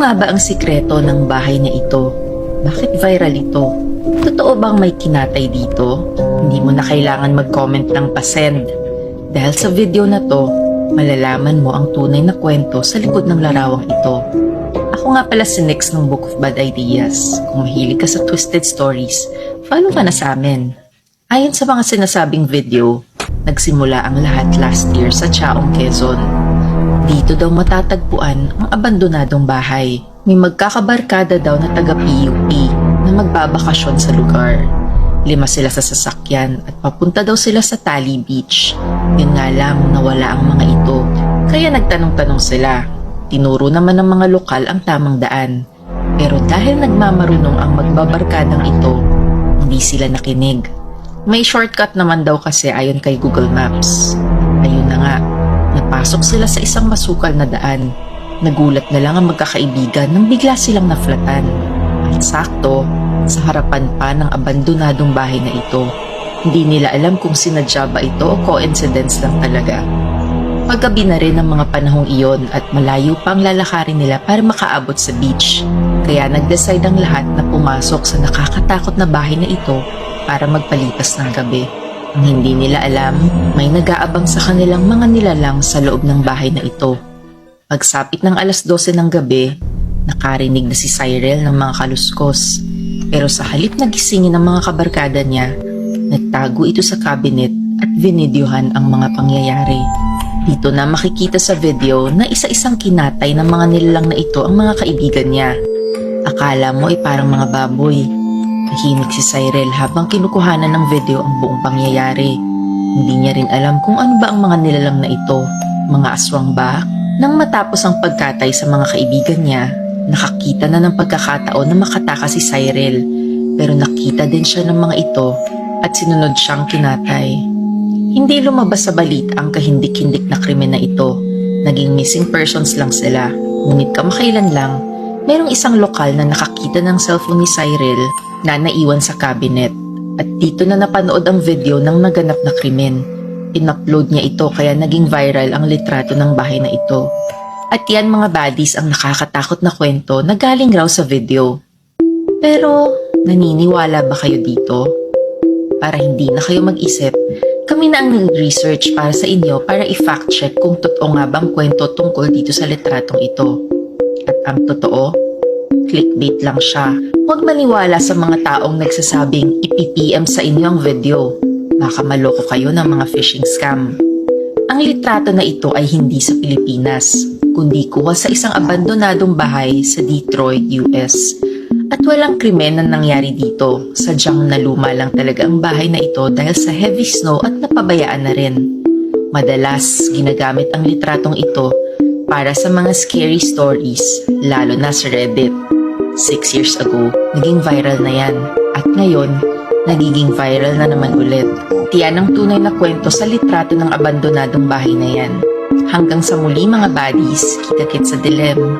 Ano nga ba ang sikreto ng bahay na ito? Bakit viral ito? Totoo bang may kinatay dito? Hindi mo na kailangan mag-comment ng pasend. Dahil sa video na to, malalaman mo ang tunay na kwento sa likod ng larawang ito. Ako nga pala si Nix ng Book of Bad Ideas. Kung mahilig ka sa twisted stories, follow ka na sa amin. Ayon sa mga sinasabing video, nagsimula ang lahat last year sa Chaong, Quezon. Dito daw matatagpuan ang abandonadong bahay. May magkakabarkada daw na taga-PUP na magbabakasyon sa lugar. 5 sila sa sasakyan at papunta daw sila sa Tali Beach. Yun nga lang, nawala ang mga ito. Kaya nagtanong-tanong sila. Tinuro naman ng mga lokal ang tamang daan. Pero dahil nagmamarunong ang magbabarkadang ito, hindi sila nakinig. May shortcut naman daw kasi ayon kay Google Maps. Ayun na nga, napasok sila sa isang masukal na daan. Nagulat na lang ang magkakaibigan nang bigla silang naflatan. At sakto, sa harapan pa ng abandonadong bahay na ito. Hindi nila alam kung sinadya ba ito o coincidence lang talaga. Paggabi na rin ang mga panahong iyon at malayo pa ang lalakarin nila para makaabot sa beach. Kaya nag-decide ang lahat na pumasok sa nakakatakot na bahay na ito para magpalipas ng gabi. Ang hindi nila alam, may nag-aabang sa kanilang mga nilalang sa loob ng bahay na ito. Pagsapit ng 12:00 ng gabi, nakarinig na si Cyril ng mga kaluskos. Pero sa halip na gisingin ng mga kabarkada niya, nagtago ito sa cabinet at vinidyohan ang mga pangyayari. Dito na makikita sa video na isa-isang kinatay ng mga nilalang na ito ang mga kaibigan niya. Akala mo ay parang mga baboy. Tahimik si Cyril habang kinukuhanan ng video ang buong pangyayari. Hindi niya rin alam kung ano ba ang mga nilalang na ito. Mga aswang ba? Nang matapos ang pagkatay sa mga kaibigan niya, nakakita na ng pagkakataon na makatakas si Cyril. Pero nakita din siya ng mga ito at sinunod siyang kinatay. Hindi lumabas sa balita ang kahindik-hindik na krimen na ito. Naging missing persons lang sila. Ngunit kamakailan lang, merong isang lokal na nakakita ng cellphone ni Cyril na naiwan sa cabinet. At dito na napanood ang video ng naganap na krimen. In-upload niya ito kaya naging viral ang litrato ng bahay na ito. At yan mga buddies ang nakakatakot na kwento na galing raw sa video. Pero naniniwala ba kayo dito? Para hindi na kayo mag-isip, kami na ang nag-research para sa inyo para i-fact check kung totoo nga bang kwento tungkol dito sa litratong ito. At ang totoo, clickbait lang siya. Huwag maniwala sa mga taong nagsasabing ipipm sa inyo ang video. Baka maloko kayo ng mga phishing scam. Ang litrato na ito ay hindi sa Pilipinas, kundi kuha sa isang abandonadong bahay sa Detroit, US. At walang krimen na nangyari dito, sadyang naluma lang talaga ang bahay na ito dahil sa heavy snow at napabayaan na rin. Madalas, ginagamit ang litratong ito para sa mga scary stories, lalo na sa Reddit. 6 years ago, naging viral na yan. At ngayon, nagiging viral na naman ulit. Tiyan ang tunay na kwento sa litrato ng abandonadong bahay na yan. Hanggang sa muli mga buddies, kita-kits sa dilem.